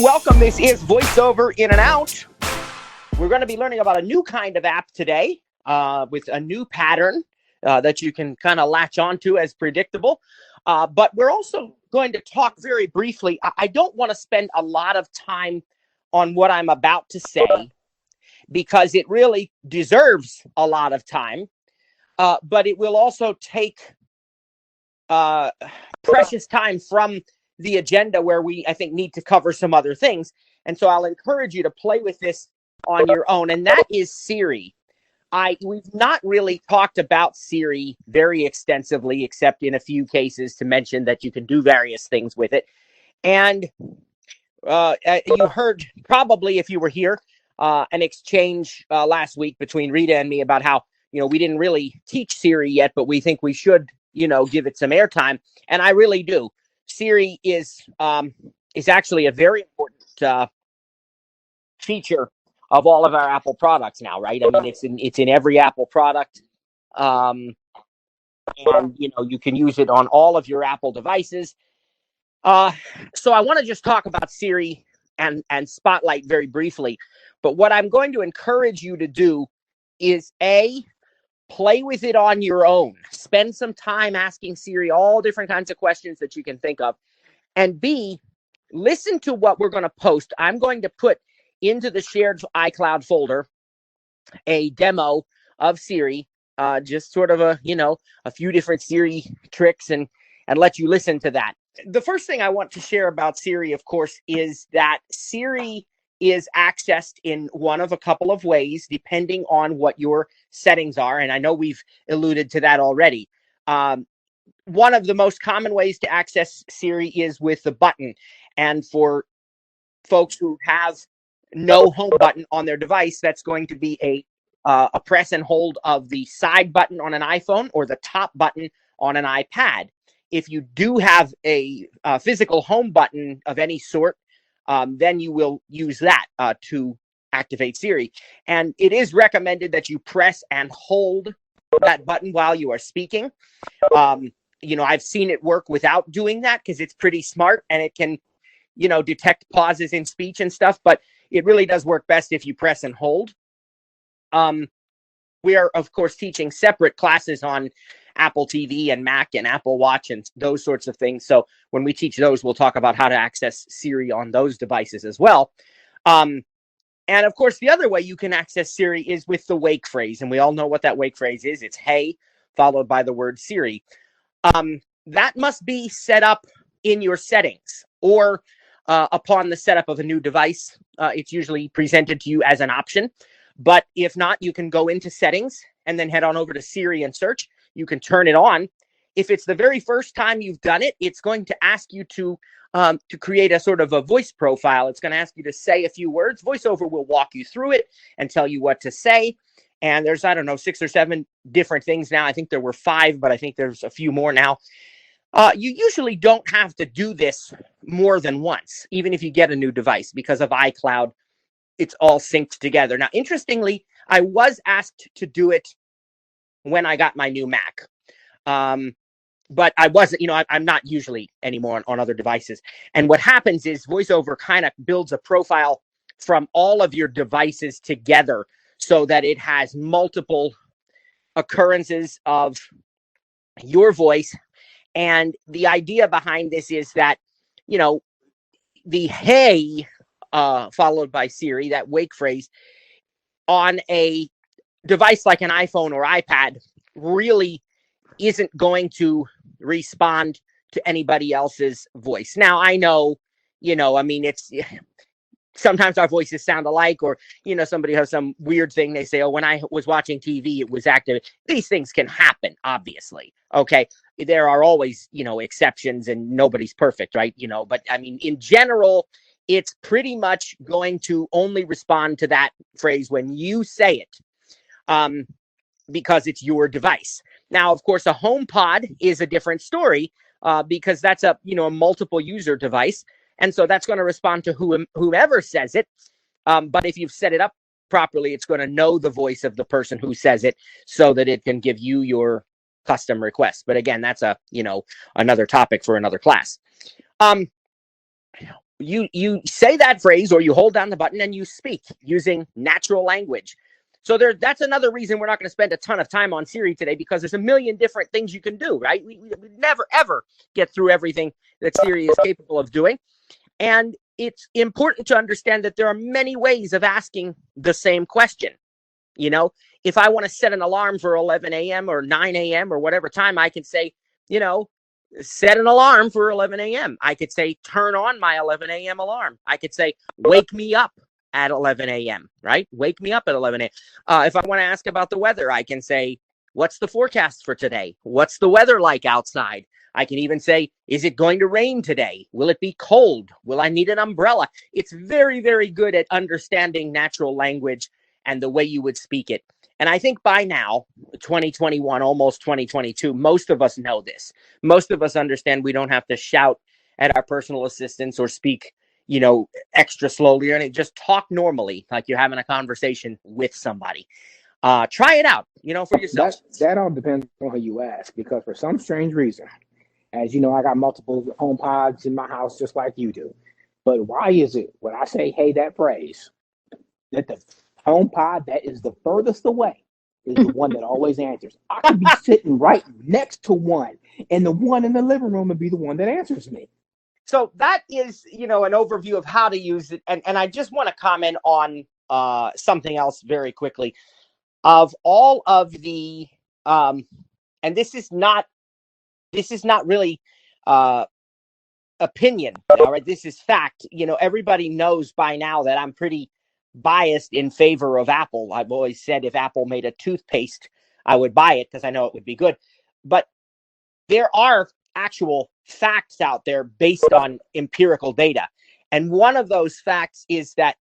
Welcome. This is Voiceover In and Out. We're going to be learning about a new kind of app today with a new pattern that you can kind of latch onto as predictable. But we're also going to talk very briefly. I don't want to spend a lot of time on what I'm about to say because it really deserves a lot of time. But it will also take precious time from the agenda where we, I think, need to cover some other things. And so I'll encourage you to play with this on your own. And that is Siri. We've not really talked about Siri very extensively, except in a few cases to mention that you can do various things with it. And you heard probably, if you were here, an exchange last week between Rita and me about how, we didn't really teach Siri yet, but we think we should, give it some airtime. And I really do. Siri is actually a very important feature of all of our Apple products now, right? I mean, it's in every Apple product, and you can use it on all of your Apple devices. So I want to just talk about Siri and Spotlight very briefly. But what I'm going to encourage you to do is play with it on your own. Spend some time asking Siri all different kinds of questions that you can think of. And B, listen to what we're going to post. I'm going to put into the shared iCloud folder a demo of Siri, just sort of a few different Siri tricks and let you listen to that. The first thing I want to share about Siri, of course, is that Siri is accessed in one of a couple of ways, depending on what your settings are. And I know we've alluded to that already. One of the most common ways to access Siri is with the button. And for folks who have no home button on their device, that's going to be a press and hold of the side button on an iPhone or the top button on an iPad. If you do have a physical home button of any sort, then you will use that to activate Siri. And it is recommended that you press and hold that button while you are speaking. I've seen it work without doing that because it's pretty smart and it can, detect pauses in speech and stuff. But it really does work best if you press and hold. We are, of course, teaching separate classes on Apple TV and Mac and Apple Watch and those sorts of things. So when we teach those, we'll talk about how to access Siri on those devices as well. And of course, the other way you can access Siri is with the wake phrase. And we all know what that wake phrase is. It's hey, followed by the word Siri. That must be set up in your settings or upon the setup of a new device. It's usually presented to you as an option. But if not, you can go into settings and then head on over to Siri and search. You can turn it on. If it's the very first time you've done it, it's going to ask you to create a sort of a voice profile. It's going to ask you to say a few words. VoiceOver will walk you through it and tell you what to say. And there's, 6 or 7 different things now. I think there were 5, but I think there's a few more now. You usually don't have to do this more than once, even if you get a new device, because of iCloud. It's all synced together. Now, interestingly, I was asked to do it when I got my new Mac. But I wasn't, I'm not usually anymore on other devices. And what happens is VoiceOver kind of builds a profile from all of your devices together so that it has multiple occurrences of your voice. And the idea behind this is that, the hey, followed by Siri, that wake phrase, on a device like an iPhone or iPad really isn't going to respond to anybody else's voice. Now, I know, it's sometimes our voices sound alike, or, somebody has some weird thing. They say, oh, when I was watching TV, it was active. These things can happen, obviously. Okay. There are always, exceptions and nobody's perfect, right? But I mean, in general, it's pretty much going to only respond to that phrase when you say it, because it's your device. Now, of course, a HomePod is a different story because that's a multiple user device. And so that's going to respond to whomever says it. But if you've set it up properly, it's going to know the voice of the person who says it so that it can give you your custom request. But again, that's another topic for another class. you say that phrase, or you hold down the button and you speak using natural language. So that's another reason we're not going to spend a ton of time on Siri today, because there's a million different things you can do, right? We never, ever get through everything that Siri is capable of doing. And it's important to understand that there are many ways of asking the same question. You know, if I want to set an alarm for 11 a.m. or 9 a.m. or whatever time, I can say, you know, set an alarm for 11 a.m. I could say, turn on my 11 a.m. alarm. I could say, wake me up at 11 a.m., right? Wake me up at 11 a.m. If I want to ask about the weather, I can say, what's the forecast for today? What's the weather like outside? I can even say, is it going to rain today? Will it be cold? Will I need an umbrella? It's very, very good at understanding natural language and the way you would speak it. And I think by now, 2021, almost 2022, most of us know this. Most of us understand we don't have to shout at our personal assistants or speak, you know, extra slowly, and just talk normally, like you're having a conversation with somebody. Try it out, you know, for yourself. That all depends on who you ask, because for some strange reason, as you know, I got multiple home pods in my house just like you do. But why is it when I say, hey, that phrase, that the home pod that is the furthest away is the one that always answers? I could be sitting right next to one, and the one in the living room would be the one that answers me. So that is, you know, an overview of how to use it. And I just want to comment on something else very quickly. Of all of the, and this is not really opinion, all right? This is fact. You know, everybody knows by now that I'm pretty biased in favor of Apple. I've always said if Apple made a toothpaste, I would buy it because I know it would be good. But there are actual facts out there based on empirical data. And one of those facts is that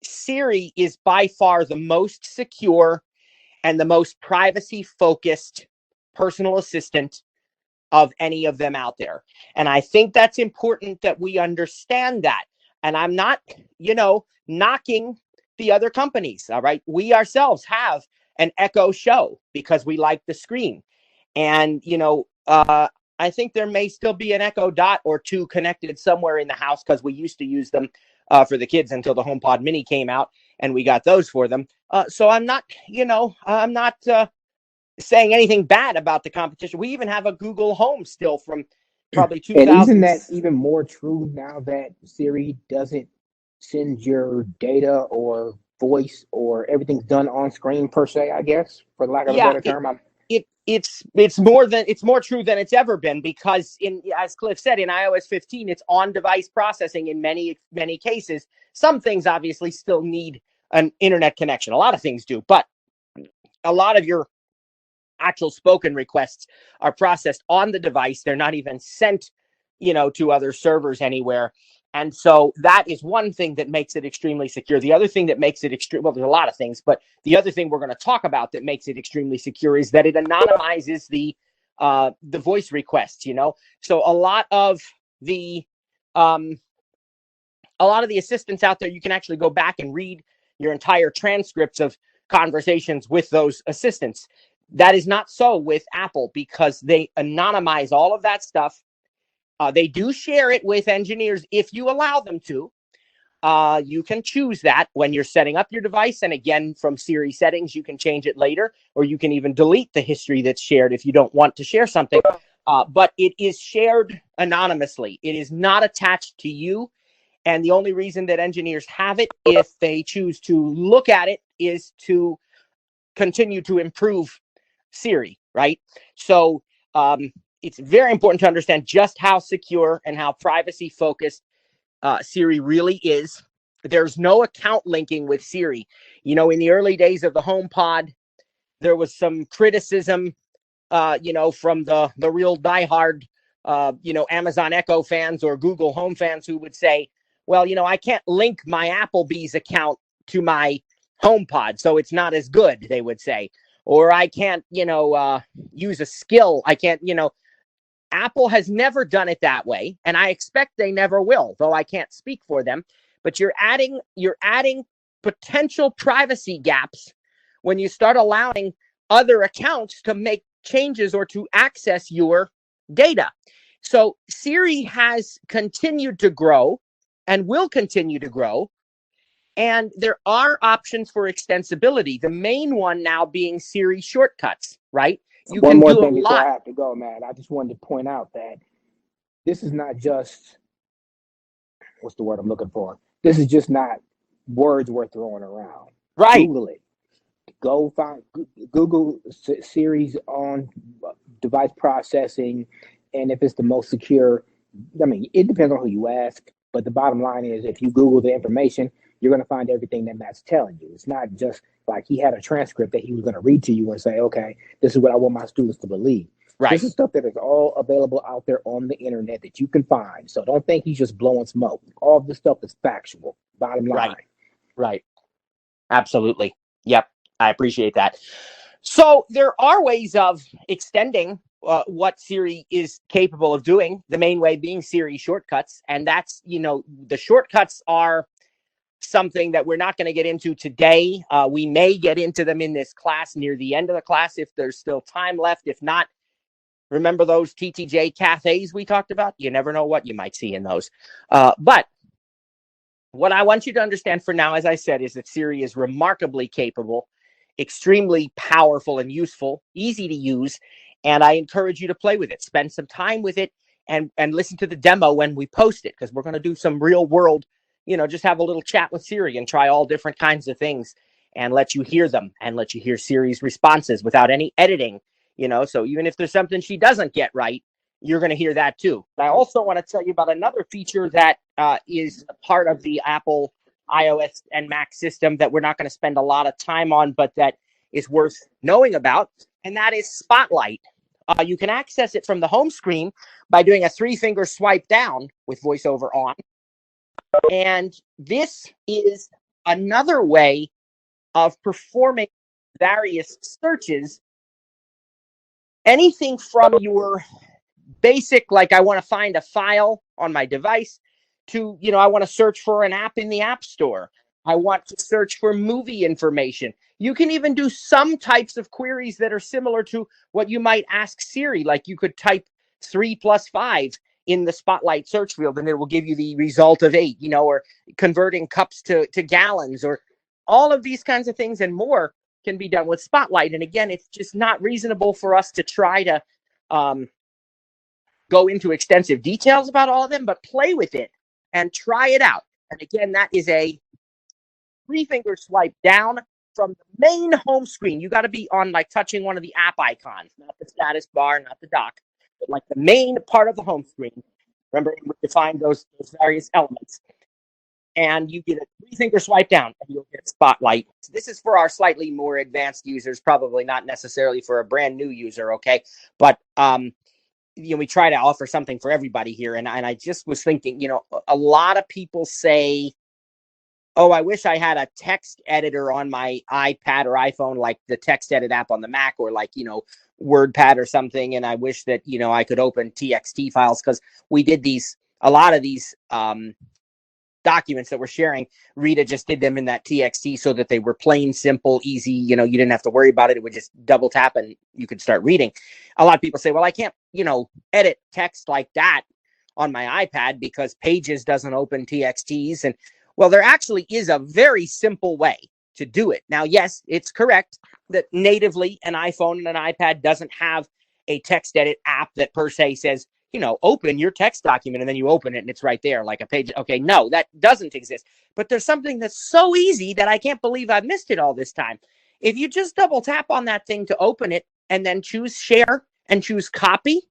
Siri is by far the most secure and the most privacy-focused personal assistant of any of them out there. And I think that's important that we understand that. And I'm not, you know, knocking the other companies, all right? We ourselves have an Echo Show because we like the screen. And, you know, I think there may still be an Echo Dot or two connected somewhere in the house because we used to use them for the kids until the HomePod Mini came out and we got those for them. So I'm not, you know, I'm not saying anything bad about the competition. We even have a Google Home still from probably 2000. And isn't that even more true now that Siri doesn't send your data or voice, or everything's done on screen per se, I guess, for lack of a better term? It's more true than it's ever been, because as Cliff said, in iOS 15, it's on device processing in many cases. Some things obviously still need an internet connection. A lot of things do, but a lot of your actual spoken requests are processed on the device. They're not even sent, you know, to other servers anywhere. And so that is one thing that makes it extremely secure. The other thing that makes it well, there's a lot of things, but the other thing we're going to talk about that makes it extremely secure is that it anonymizes the voice requests, you know. So a lot of the assistants out there, you can actually go back and read your entire transcripts of conversations with those assistants. That is not so with Apple, because they anonymize all of that stuff. They do share it with engineers if you allow them to. You can choose that when you're setting up your device. And again, from Siri settings, you can change it later, or you can even delete the history that's shared if you don't want to share something. But it is shared anonymously. It is not attached to you. And the only reason that engineers have it, if they choose to look at it, is to continue to improve Siri, right? So it's very important to understand just how secure and how privacy focused Siri really is. There's no account linking with Siri. You know, in the early days of the HomePod, there was some criticism, you know, from the real diehard, you know, Amazon Echo fans or Google Home fans who would say, well, you know, I can't link my Applebee's account to my HomePod, so it's not as good, they would say. Or I can't, you know, use a skill. I can't, you know, Apple has never done it that way, and I expect they never will, though I can't speak for them. But you're adding potential privacy gaps when you start allowing other accounts to make changes or to access your data. So Siri has continued to grow and will continue to grow. And there are options for extensibility. The main one now being Siri Shortcuts, right? You One can more do a thing before lot. I have to go, Matt. I just wanted to point out that this is not just, what's the word I'm looking for? This is just not words we're throwing around. Right. Google it. Go find Google Siri's on device processing, and if it's the most secure. I mean, it depends on who you ask, but the bottom line is if you Google the information, you're going to find everything that Matt's telling you. It's not just like he had a transcript that he was going to read to you and say, okay, this is what I want my students to believe. Right. This is stuff that is all available out there on the internet that you can find. So don't think he's just blowing smoke. All of this stuff is factual. Bottom line. Right. Right. Absolutely. Yep. I appreciate that. So there are ways of extending what Siri is capable of doing, the main way being Siri Shortcuts. And that's, the shortcuts are something that we're not going to get into today. We may get into them in this class near the end of the class if there's still time left. If not, remember those TTJ cafes we talked about? You never know what you might see in those. But what I want you to understand for now, as I said, is that Siri is remarkably capable, extremely powerful and useful, easy to use, and I encourage you to play with it. Spend some time with it and listen to the demo when we post it, because we're going to do some real world, just have a little chat with Siri and try all different kinds of things and let you hear them and let you hear Siri's responses without any editing, so even if there's something she doesn't get right, you're going to hear that too. I also want to tell you about another feature that is part of the Apple iOS and Mac system that we're not going to spend a lot of time on, but that is worth knowing about, and that is Spotlight. You can access it from the home screen by doing a 3-finger swipe down with VoiceOver on. And this is another way of performing various searches, anything from your basic, like I want to find a file on my device, to, I want to search for an app in the App Store. I want to search for movie information. You can even do some types of queries that are similar to what you might ask Siri. Like you could type 3 + 5 in the Spotlight search field, and it will give you the result of 8, or converting cups to gallons, or all of these kinds of things and more can be done with Spotlight. And again, it's just not reasonable for us to try to go into extensive details about all of them, but play with it and try it out. And again, that is a 3-finger swipe down from the main home screen. You got to be on, like, touching one of the app icons, not the status bar, not the dock, but like the main part of the home screen. Remember, we defined those various elements. And you get a 3-finger swipe down and you'll get Spotlight. So this is for our slightly more advanced users, probably not necessarily for a brand new user, okay? But we try to offer something for everybody here. And I just was thinking, a lot of people say, oh, I wish I had a text editor on my iPad or iPhone, like the text edit app on the Mac, or like, WordPad or something. And I wish that, I could open TXT files, because we did a lot of these documents that we're sharing. Rita just did them in that TXT so that they were plain, simple, easy. You didn't have to worry about it. It would just double tap and you could start reading. A lot of people say, well, I can't, edit text like that on my iPad because Pages doesn't open TXTs. And well, there actually is a very simple way to do it. Now, yes, it's correct that natively an iPhone and an iPad doesn't have a text edit app that per se says, open your text document, and then you open it and it's right there like a page. Okay, no, that doesn't exist. But there's something that's so easy that I can't believe I've missed it all this time. If you just double tap on that thing to open it and then choose share and choose copy,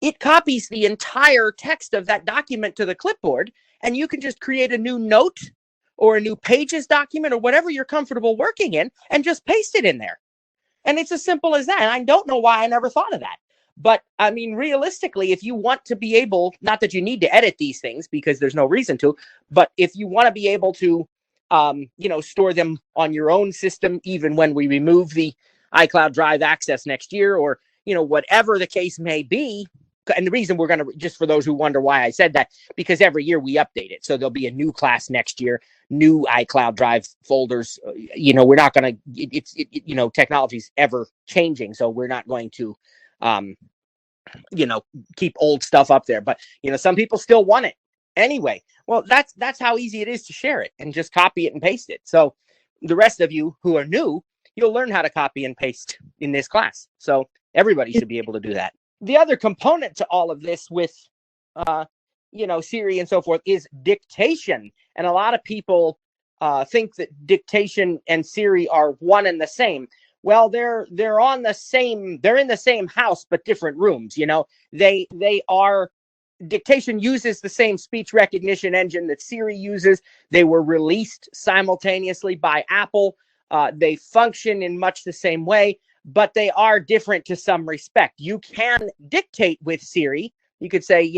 it copies the entire text of that document to the clipboard, and you can just create a new note or a new Pages document or whatever you're comfortable working in and just paste it in there. And it's as simple as that. And I don't know why I never thought of that. But I mean, realistically, if you want to be able, not that you need to edit these things because there's no reason to, but if you want to be able to, store them on your own system, even when we remove the iCloud Drive access next year, or, whatever the case may be. And the reason we're going to, just for those who wonder why I said that, because every year we update it. So there'll be a new class next year, new iCloud Drive folders. We're not going to, technology's ever changing. So we're not going to, keep old stuff up there. But, some people still want it. Anyway, well, that's how easy it is to share it and just copy it and paste it. So the rest of you who are new, you'll learn how to copy and paste in this class. So everybody should be able to do that. The other component to all of this with, Siri and so forth is dictation. And a lot of people think that dictation and Siri are one and the same. Well, they're in the same house, but different rooms. They are. Dictation uses the same speech recognition engine that Siri uses. They were released simultaneously by Apple. They function in much the same way, but they are different to some respect. You can dictate with Siri. You could say,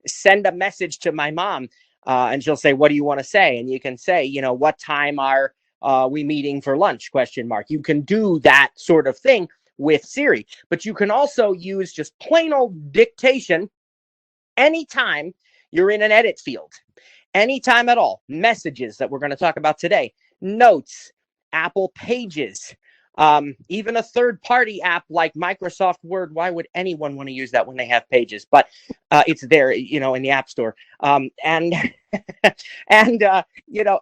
send a message to my mom, and she'll say, what do you want to say? And you can say, what time are we meeting for lunch? ? You can do that sort of thing with Siri, but you can also use just plain old dictation anytime you're in an edit field, anytime at all. Messages that we're going to talk about today, notes, Apple Pages, even a third-party app like Microsoft Word. Why would anyone want to use that when they have Pages? But it's there, in the App Store. And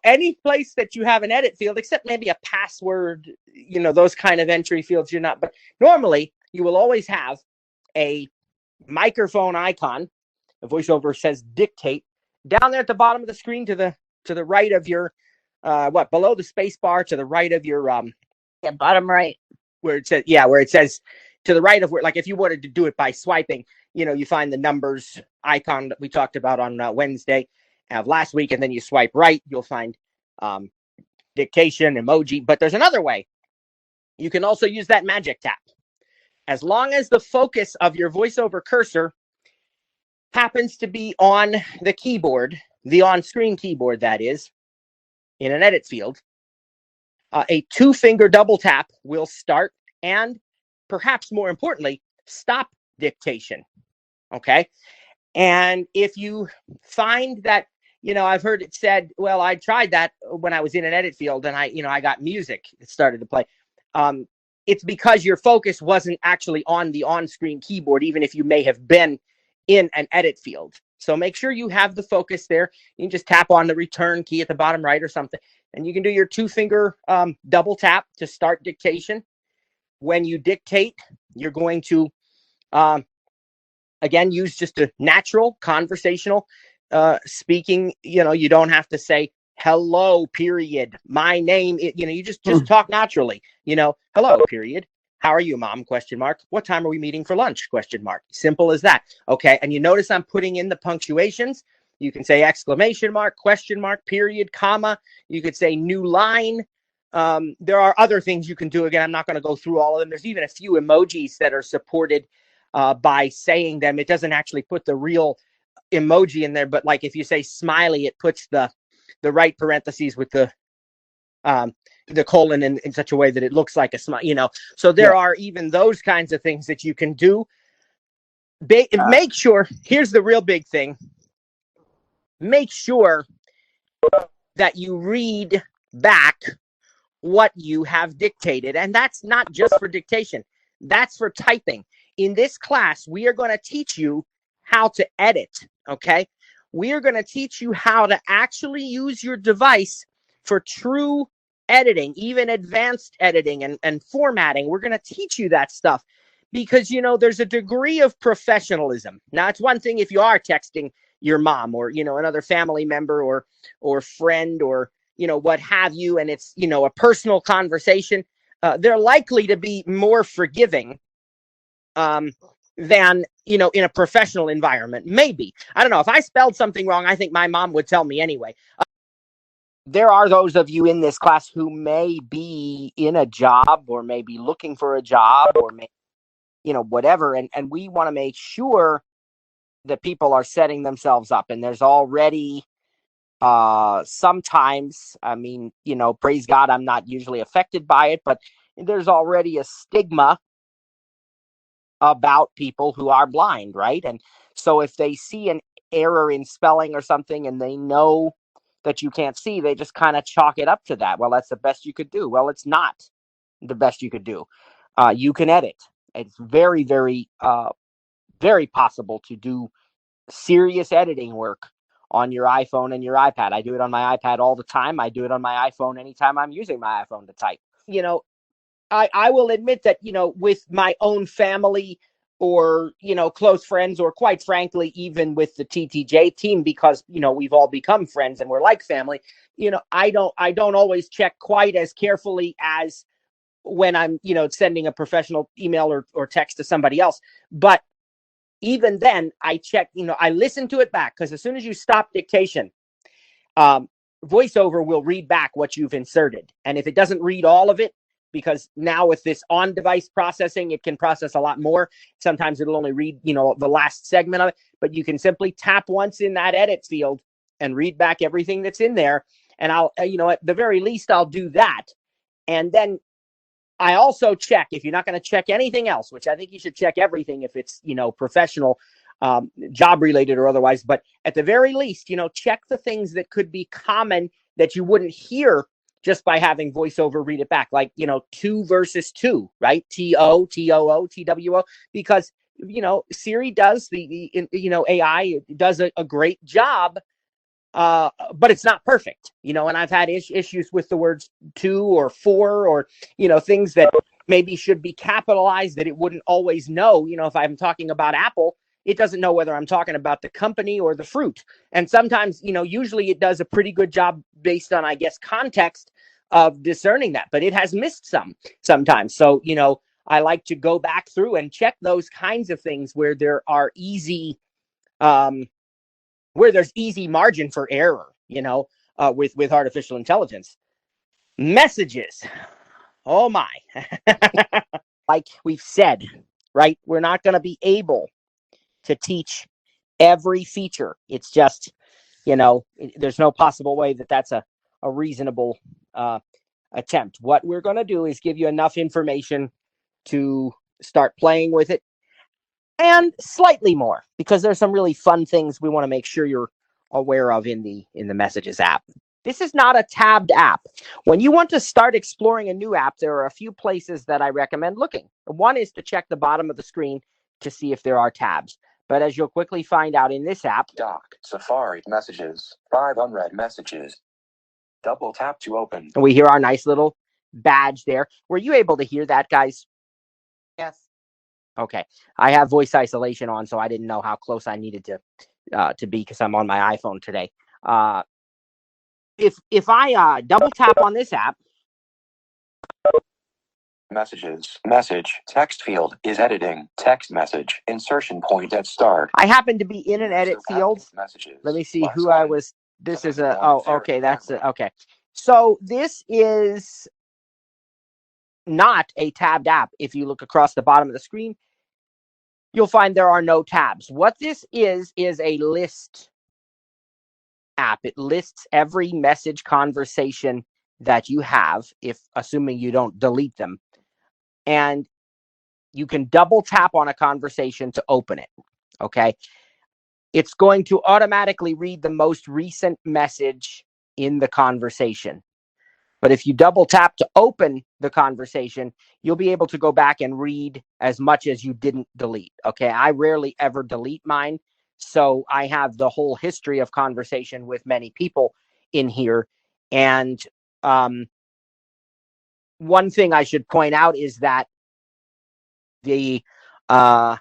any place that you have an edit field, except maybe a password, those kind of entry fields, you're not. But normally, you will always have a microphone icon. The VoiceOver says dictate down there at the bottom of the screen to the right of your below the space bar, to the right of your bottom right, where it says to the right of where, like if you wanted to do it by swiping, you find the numbers icon that we talked about on Wednesday of last week, and then you swipe right, you'll find dictation, emoji. But there's another way. You can also use that magic tap. As long as the focus of your VoiceOver cursor happens to be on the keyboard, the on-screen keyboard, that is, in an edit field, a 2-finger double tap will start and, perhaps more importantly, stop dictation. Okay? And if you find that, I've heard it said, well, I tried that when I was in an edit field and I got music that started to play. It's because your focus wasn't actually on the on-screen keyboard, even if you may have been in an edit field. So make sure you have the focus there. You can just tap on the return key at the bottom right or something, and you can do your 2-finger double tap to start dictation. When you dictate, you're going to, again, use just a natural conversational speaking. You don't have to say hello, period, my name. You just talk naturally. Hello, period. How are you, Mom? ? What time are we meeting for lunch ? Simple as that. Okay. And you notice I'm putting in the punctuations. You can say exclamation mark, ? Period, comma. You could say new line. There are other things you can do. Again, I'm not going to go through all of them. There's even a few emojis that are supported by saying them. It doesn't actually put the real emoji in there, but like if you say smiley, it puts the right parentheses with the colon in such a way that it looks like a smile, So there are even those kinds of things that you can do. Make sure, here's the real big thing. Make sure that you read back what you have dictated. And that's not just for dictation. That's for typing. In this class, we are going to teach you how to edit, okay? We are going to teach you how to actually use your device for true editing, even advanced editing and formatting. We're going to teach you that stuff because, there's a degree of professionalism. Now, it's one thing if you are texting your mom or, another family member or friend or, what have you, and it's, a personal conversation. They're likely to be more forgiving than, in a professional environment. Maybe. I don't know. If I spelled something wrong, I think my mom would tell me anyway. There are those of you in this class who may be in a job or may be looking for a job or may, whatever. And we want to make sure that people are setting themselves up. And there's already sometimes, praise God, I'm not usually affected by it, but there's already a stigma about people who are blind, right? And so if they see an error in spelling or something and they know that you can't see, they just kind of chalk it up to that. Well, that's the best you could do. Well, it's not the best you could do. You can edit. It's very, very, very possible to do serious editing work on your iPhone and your iPad. I do it on my iPad all the time. I do it on my iPhone anytime I'm using my iPhone to type. I will admit that, with my own family or, close friends, or quite frankly, even with the TTJ team, because, we've all become friends and we're like family, I don't always check quite as carefully as when I'm, sending a professional email or text to somebody else. But even then I check, I listen to it back, because as soon as you stop dictation, Voiceover will read back what you've inserted. And if it doesn't read all of it, because now with this on-device processing, it can process a lot more. Sometimes it'll only read, the last segment of it, but you can simply tap once in that edit field and read back everything that's in there. And I'll, at the very least, I'll do that. And then I also check, if you're not going to check anything else, which I think you should check everything if it's, professional, job related or otherwise, but at the very least, check the things that could be common that you wouldn't hear just by having Voiceover read it back, like, two versus two, right? T-O, T-O-O, T-W-O, because, Siri does AI does a great job, but it's not perfect, and I've had issues with the words two or four, or, things that maybe should be capitalized that it wouldn't always know. If I'm talking about Apple, it doesn't know whether I'm talking about the company or the fruit. And sometimes, usually it does a pretty good job based on, I guess, context of discerning that, but it has missed sometimes. So, I like to go back through and check those kinds of things where there are easy, where there's easy margin for error, with artificial intelligence. Messages. Oh my. Like we've said, right? We're not going to be able to teach every feature. It's just, there's no possible way that that's a reasonable attempt. What we're going to do is give you enough information to start playing with it, and slightly more, because there's some really fun things we want to make sure you're aware of in the Messages app. This is not a tabbed app. When you want to start exploring a new app, there are a few places that I recommend looking. One is to check the bottom of the screen to see if there are tabs. But as you'll quickly find out in this app, Dock, Safari, Messages, 5 unread messages. Double tap to open. we hear our nice little badge there. Were you able to hear that, guys? Yes. Okay. I have voice isolation on, so I didn't know how close I needed to be, because I'm on my iPhone today. If I double tap on this app, Messages, message, text field is editing, text message, insertion point at start. I happen to be in an edit field. Messages. Let me see Last who I line. was. This is Select a, one, oh, okay, Siri, that's a, okay. So this is not a tabbed app. If you look across the bottom of the screen, you'll find there are no tabs. What this is a list app. It lists every message conversation that you have, if assuming you don't delete them. And you can double tap on a conversation to open it. Okay. It's going to automatically read the most recent message in the conversation. But if you double tap to open the conversation, you'll be able to go back and read as much as you didn't delete. Okay. I rarely ever delete mine. So I have the whole history of conversation with many people in here. And one thing I should point out is that the iPad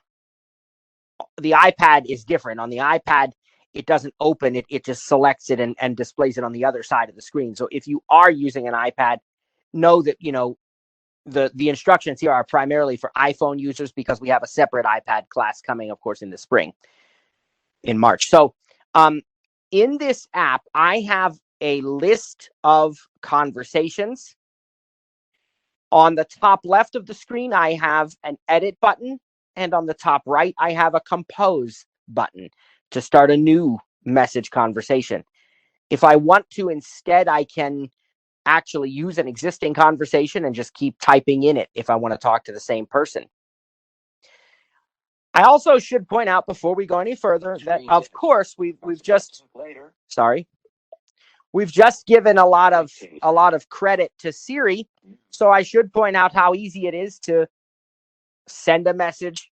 is different. On the iPad, it doesn't open it. It just selects it and displays it on the other side of the screen. So if you are using an iPad, know that, the instructions here are primarily for iPhone users, because we have a separate iPad class coming, of course, in the spring, in March. So in this app, I have a list of conversations. On the top left of the screen, I have an edit button. And on the top right, I have a compose button to start a new message conversation. If I want to instead, I can actually use an existing conversation and just keep typing in it if I want to talk to the same person. I also should point out, before we go any further, that of course we've just given a lot of credit to Siri. So I should point out how easy it is to send a message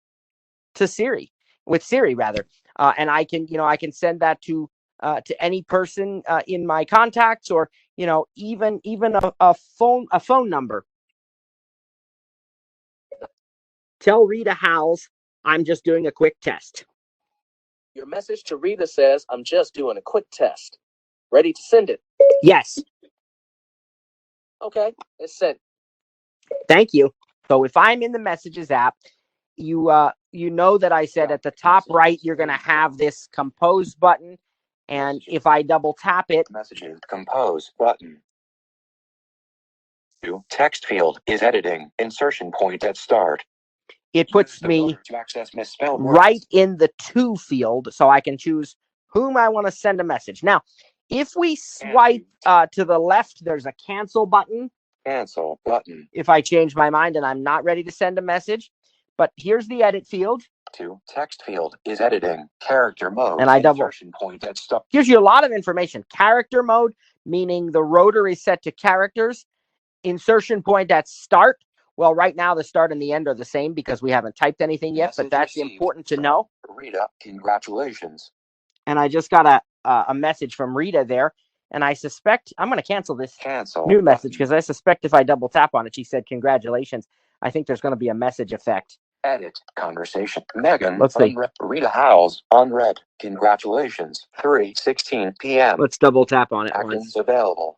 to Siri, with Siri rather. And I can send that to to any person in my contacts, or even a phone number. Tell Rita Howells I'm just doing a quick test. Your message to Rita says, I'm just doing a quick test. Ready to send it? Yes. Okay, it's sent. Thank you. So if I'm in the Messages app, you know that I said at the top right, you're going to have this compose button. And if I double tap it, Messages compose button. Text field is editing. Insertion point at start. it puts me to access misspelled right words. in the to field, so I can choose whom I want to send a message. Now, if we swipe to the left, there's a cancel button. Cancel button. If I change my mind and I'm not ready to send a message, but here's the edit field. Text field is editing. Character mode. And I double. Insertion point at start. Gives you a lot of information. Character mode, meaning the rotor is set to characters. Insertion point at start. Well, right now the start and the end are the same because we haven't typed anything yet, but that's important to know. Rita, congratulations. And I just got a message from Rita there, and I suspect I'm going to cancel this new message because I suspect if I double tap on it, she said congratulations. I think there's going to be a message effect. Edit conversation. Megan. Let's see. Rita Howells unread. Congratulations. 3:16 p.m. Let's double tap on it. Actions available.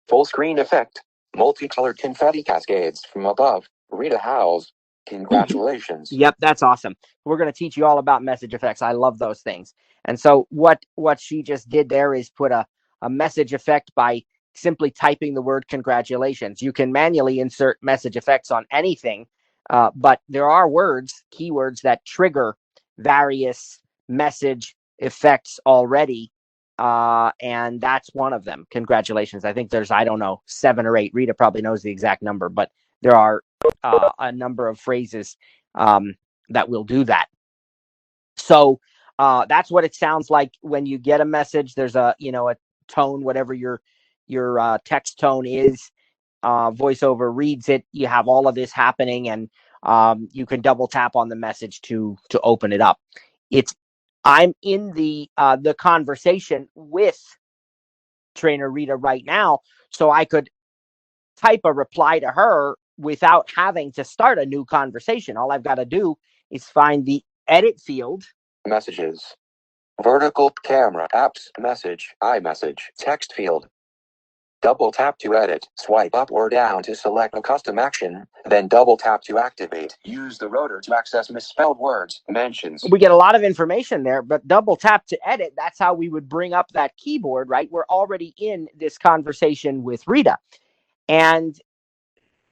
Full screen effect. Multicolored confetti cascades from above. Rita Howells. Congratulations. Yep, that's awesome. We're going to teach you all about message effects. I love those things. And so what she just did there is put a message effect by simply typing the word congratulations. You can manually insert message effects on anything, but there are keywords that trigger various message effects already. And that's one of them. Congratulations. I think there's, 7 or 8. Rita probably knows the exact number, but there are a number of phrases that will do that. So that's what it sounds like when you get a message. There's a tone, whatever your text tone is. VoiceOver reads it. You have all of this happening, and you can double tap on the message to open it up. I'm in the conversation with trainer Rita right now, so I could type a reply to her without having to start a new conversation. All I've got to do is find the edit field. Messages. Vertical camera. Apps. Message. iMessage. Text field. Double tap to edit. Swipe up or down to select a custom action. Then double tap to activate. Use the rotor to access misspelled words. Mentions. We get a lot of information there, but double tap to edit. That's how we would bring up that keyboard, right? We're already in this conversation with Rita. And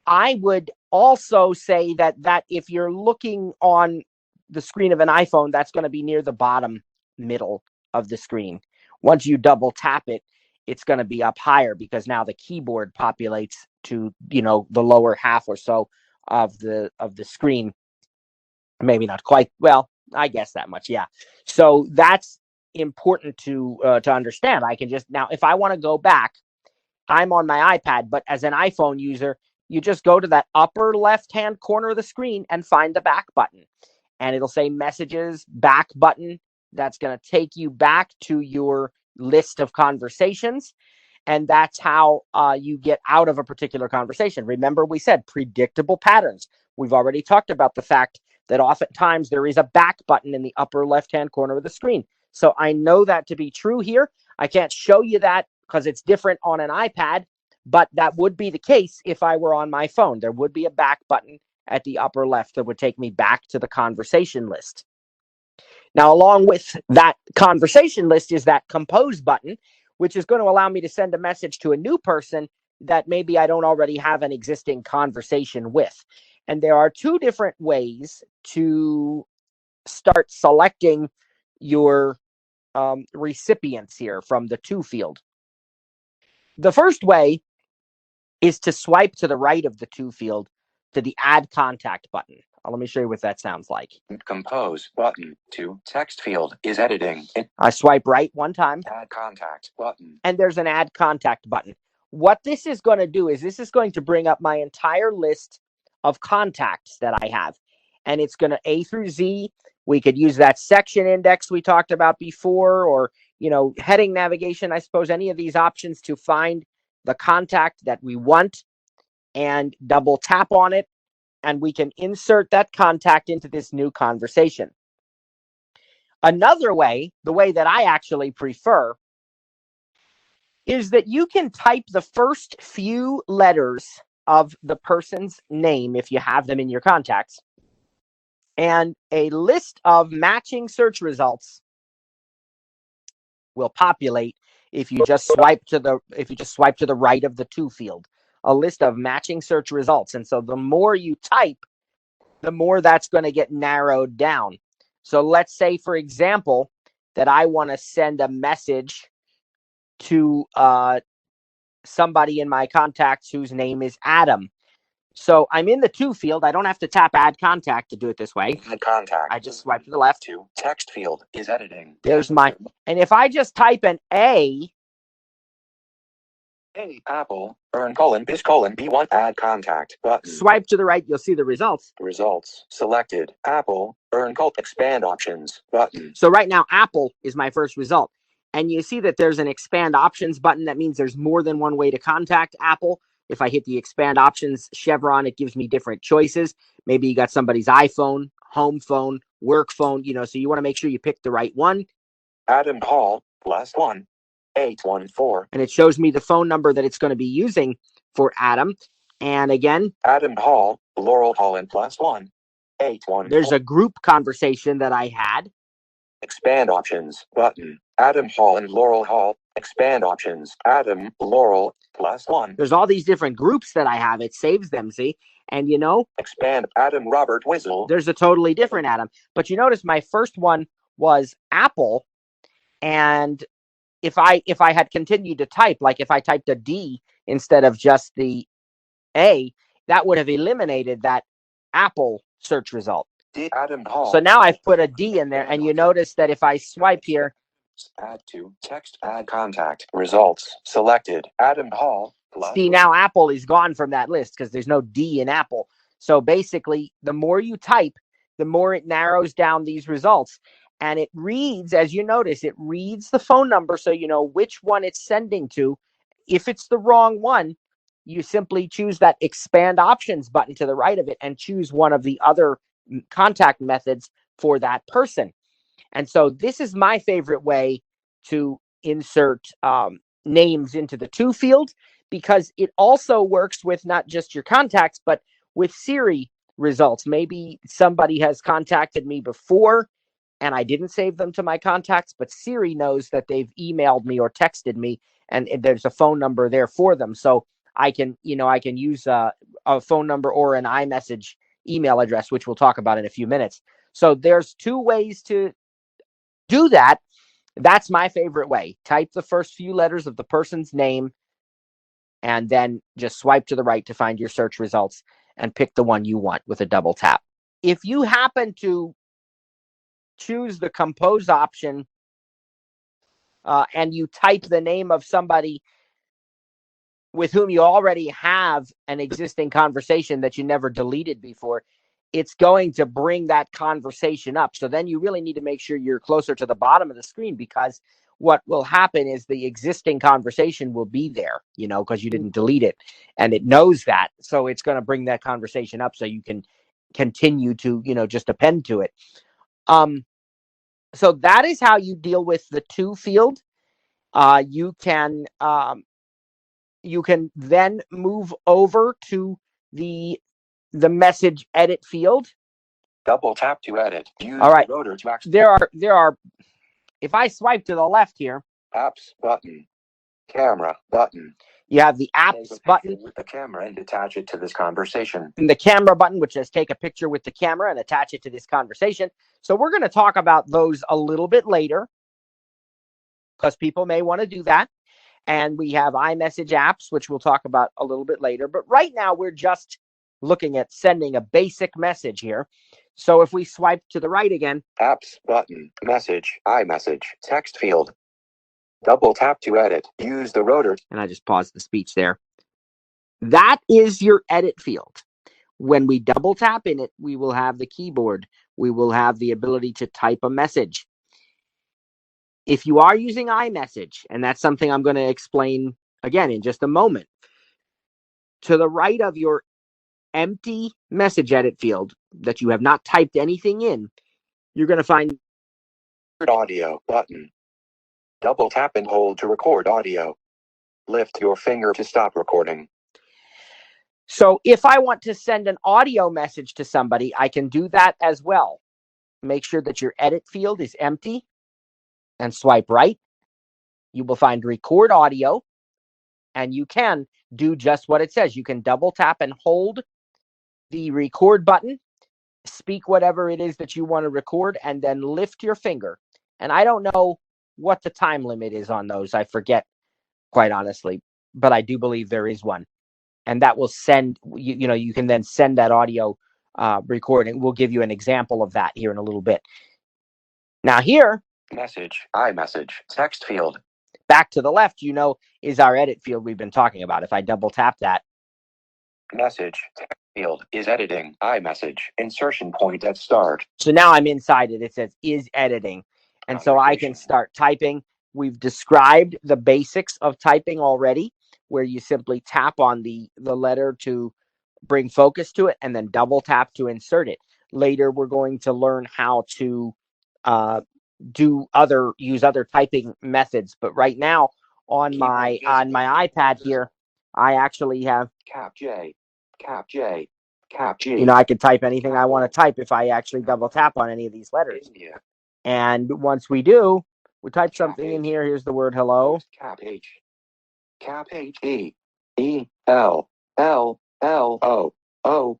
I would also say that if you're looking on the screen of an iPhone, that's going to be near the bottom middle of the screen. Once you double tap it, it's going to be up higher because now the keyboard populates to, the lower half or so of the screen. Maybe not quite. Well, I guess that much. Yeah. So that's important to understand. I can just now, if I want to go back, I'm on my iPad, but as an iPhone user, you just go to that upper left-hand corner of the screen and find the back button. And it'll say messages, back button. That's going to take you back to your list of conversations. And that's how you get out of a particular conversation. Remember, we said predictable patterns. We've already talked about the fact that oftentimes there is a back button in the upper left-hand corner of the screen. So I know that to be true here. I can't show you that because it's different on an iPad, but that would be the case if I were on my phone. There would be a back button at the upper left that would take me back to the conversation list. Now, along with that conversation list is that compose button, which is going to allow me to send a message to a new person that maybe I don't already have an existing conversation with. And there are 2 different ways to start selecting your recipients here from the to field. The first way is to swipe to the right of the to field to the add contact button. Let me show you what that sounds like. Compose button. To text field is editing. I swipe right one time. Add contact button. And there's an add contact button. What this is going to do is this is going to bring up my entire list of contacts that I have. and it's going to A through Z. We could use that section index we talked about before, or, heading navigation, I suppose, any of these options to find the contact that we want and double tap on it, and we can insert that contact into this new conversation. Another way, the way that I actually prefer, is that you can type the first few letters of the person's name if you have them in your contacts, and a list of matching search results will populate if you just swipe to the right of the to field. A list of matching search results. And so the more you type, the more that's going to get narrowed down. So let's say, for example, that I want to send a message to somebody in my contacts whose name is Adam. So I'm in the to field. I don't have to tap add contact to do it this way. Add contact. I just swipe to the left. To text field is editing. There's and if I just type an A, Apple, B1, add contact button. Swipe to the right, you'll see the results. Results selected. Apple, expand options button. So right now, Apple is my first result. And you see that there's an expand options button. That means there's more than one way to contact Apple. If I hit the expand options chevron, it gives me different choices. Maybe you got somebody's iPhone, home phone, work phone, so you want to make sure you pick the right one. Adam Hall, +1, 814. And it shows me the phone number that it's going to be using for Adam. And again, Adam Hall, Laurel Hall, and +1, 814. There's a group conversation that I had. Expand options button. Adam Hall and Laurel Hall. Expand options. Adam, Laurel, +1. There's all these different groups that I have. It saves them, see? And expand Adam Robert Wizzle. There's a totally different Adam. But you notice my first one was Apple. And if I had continued to type, like if I typed a D instead of just the A, that would have eliminated that Apple search result. Adam Hall. So now I've put a D in there, and you notice that if I swipe here, add to text, add contact, results selected. Adam Hall. See, now Apple is gone from that list because there's no D in Apple. So basically, the more you type, the more it narrows down these results. And it reads, as you notice, it reads the phone number so you know which one it's sending to. If it's the wrong one, you simply choose that expand options button to the right of it and choose one of the other contact methods for that person. And so this is my favorite way to insert names into the to field, because it also works with not just your contacts, but with Siri results. Maybe somebody has contacted me before and I didn't save them to my contacts, but Siri knows that they've emailed me or texted me, and there's a phone number there for them. So I can use a phone number or an iMessage email address, which we'll talk about in a few minutes. So there's two ways to do that. That's my favorite way. Type the first few letters of the person's name and then just swipe to the right to find your search results and pick the one you want with a double tap. If you happen to choose the compose option and you type the name of somebody with whom you already have an existing conversation that you never deleted before, it's going to bring that conversation up. So then you really need to make sure you're closer to the bottom of the screen, because what will happen is the existing conversation will be there, because you didn't delete it, and it knows that. So it's going to bring that conversation up so you can continue to, just append to it. So that is how you deal with the to field. You can then move over to the message edit field. Double tap to edit. Use all right. Rotor to access. There are. If I swipe to the left here, apps button, camera button. You have the apps button with the camera and attach it to this conversation. And the camera button, which says take a picture with the camera and attach it to this conversation. So we're going to talk about those a little bit later, because people may want to do that. And we have iMessage apps, which we'll talk about a little bit later. But right now, we're just looking at sending a basic message here. So if we swipe to the right again. Apps button, message, iMessage, text field. Double tap to edit. Use the rotor. And I just paused the speech there. That is your edit field. When we double tap in it, we will have the keyboard. We will have the ability to type a message. If you are using iMessage, and that's something I'm going to explain again in just a moment, to the right of your empty message edit field that you have not typed anything in, you're going to find audio button. Double tap and hold to record audio. Lift your finger to stop recording. So if I want to send an audio message to somebody, I can do that as well. Make sure that your edit field is empty and swipe right. You will find record audio, and you can do just what it says. You can double tap and hold the record button, speak whatever it is that you want to record, and then lift your finger. And I don't know what the time limit is on those. I forget, quite honestly, but I do believe there is one. And that will send, you can then send that audio recording. We'll give you an example of that here in a little bit. Now here, Message, iMessage, text field. back to the left, is our edit field we've been talking about. If I double tap that. Message, text field is editing, iMessage, insertion point at start. So now I'm inside it. It says is editing. And so I can start typing. We've described the basics of typing already, where you simply tap on the letter to bring focus to it and then double tap to insert it. Later, we're going to learn how to use other typing methods. But right now on my iPad here, I actually have Cap J, Cap J, Cap G. I can type anything I want to type if I actually double tap on any of these letters. India. And once we do, we type something in here. Here's the word hello. Cap H. Cap H E E L L L O O.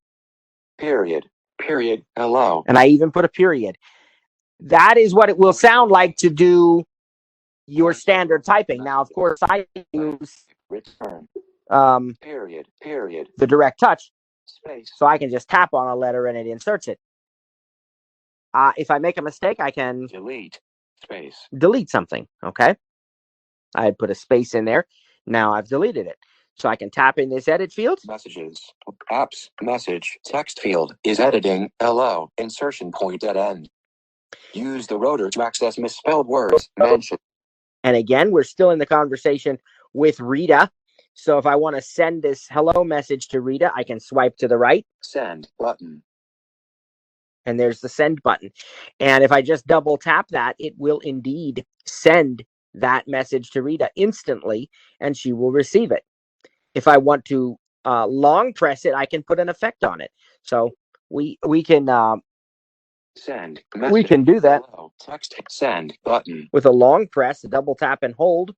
Period. Period. Hello. And I even put a period. That is what it will sound like to do your standard typing. Now, of course, I use Return. Period. Period. the direct touch, Space. so I can just tap on a letter and it inserts it. If I make a mistake, I can Delete. Space. delete something. Okay. I put a space in there. Now I've deleted it. So I can tap in this edit field. Messages. Apps. Message. Text field is editing. Hello. Insertion point at end. Use the rotor to access misspelled words. Mention. And again, we're still in the conversation with Rita. So if I want to send this hello message to Rita, I can swipe to the right. Send button. And there's the send button. And if I just double tap that, it will indeed send that message to Rita instantly, and she will receive it. If I want to long press it, I can put an effect on it. So we can Send. we can do that. Hello. Text. Send button. With a long press, a double tap and hold,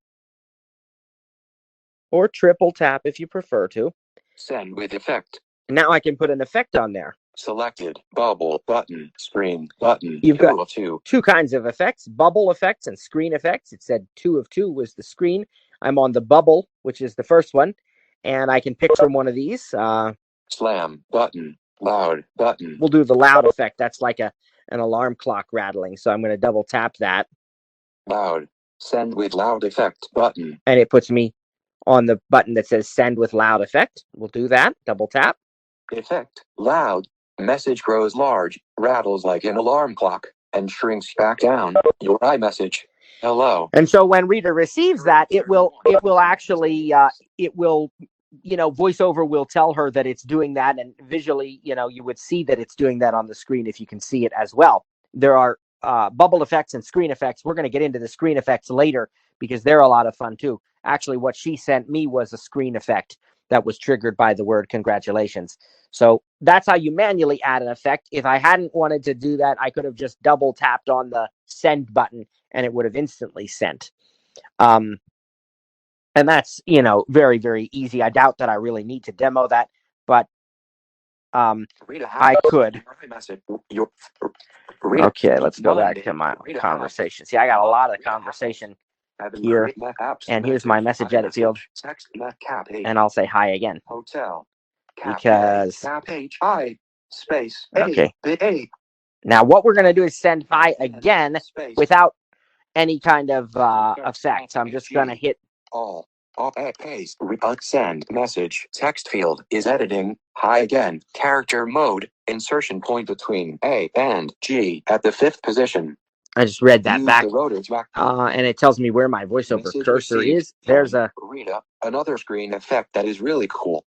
or triple tap if you prefer to. Send with effect. Now I can put an effect on there. Selected. Bubble button. Screen button. You've got 2 of 2. Two kinds of effects, bubble effects and screen effects. It said 2 of 2 was the screen. I'm on the bubble, which is the first one, and I can pick from one of these. Slam button. Loud button. We'll do the loud effect. That's like an alarm clock rattling. So I'm going to double tap that. Loud. Send with loud effect button. And it puts me on the button that says send with loud effect. We'll do that. Double tap. Effect. Loud. Message grows large, rattles like an alarm clock, and shrinks back down. Your iMessage. Hello. And so when Rita receives that, it will actually, VoiceOver will tell her that it's doing that. And visually, you would see that it's doing that on the screen if you can see it as well. There are bubble effects and screen effects. We're going to get into the screen effects later because they're a lot of fun too. Actually, what she sent me was a screen effect that was triggered by the word congratulations. So that's how you manually add an effect. If I hadn't wanted to do that, I could have just double tapped on the send button and it would have instantly sent. And that's, very, very easy. I doubt that I really need to demo that, but I could. Okay, let's go back to my conversation. See, I got a lot of conversation here, and here's my message edit field, and I'll say hi again. Hotel. Because Space. Okay. Now what we're going to do is send hi again without any kind of effect. I'm just going to hit all Paste. Send message. Text field is editing. Hi again. Character mode. Insertion point between A and G at the 5th position. I just read that Use back. the rotor track. And it tells me where my voiceover Message cursor received. is. There's a Rita. Another screen effect that is really cool.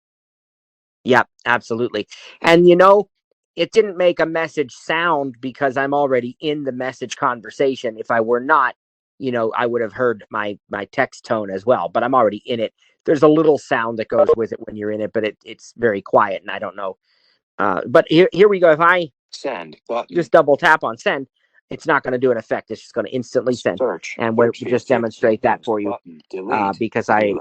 Yeah, absolutely. And you know, it didn't make a message sound because I'm already in the message conversation. If I were not, you know, I would have heard my text tone as well, but I'm already in it. There's a little sound that goes with it when you're in it, but it's very quiet and I don't know. But here we go. If I Send button. just double tap on send, it's not going to do an effect. It's just going to instantly send. Search. And we'll just demonstrate that for you because I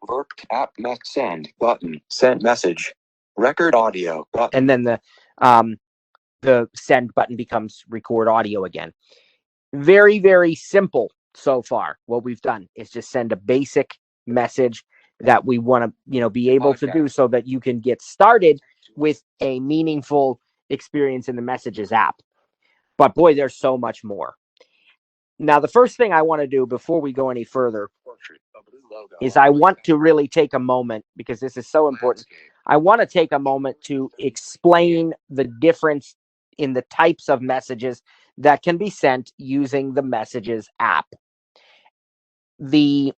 Work app send button. Send message. Record audio button. and then the send button becomes record audio again. Very, very simple so far. What we've done is just send a basic message that we want to, you know, be able to do so that you can get started with a meaningful experience in the Messages app. But boy, there's so much more. Now, the first thing I want to do before we go any further is I want to really take a moment, because this is so important. I want to take a moment to explain the difference in the types of messages that can be sent using the Messages app. The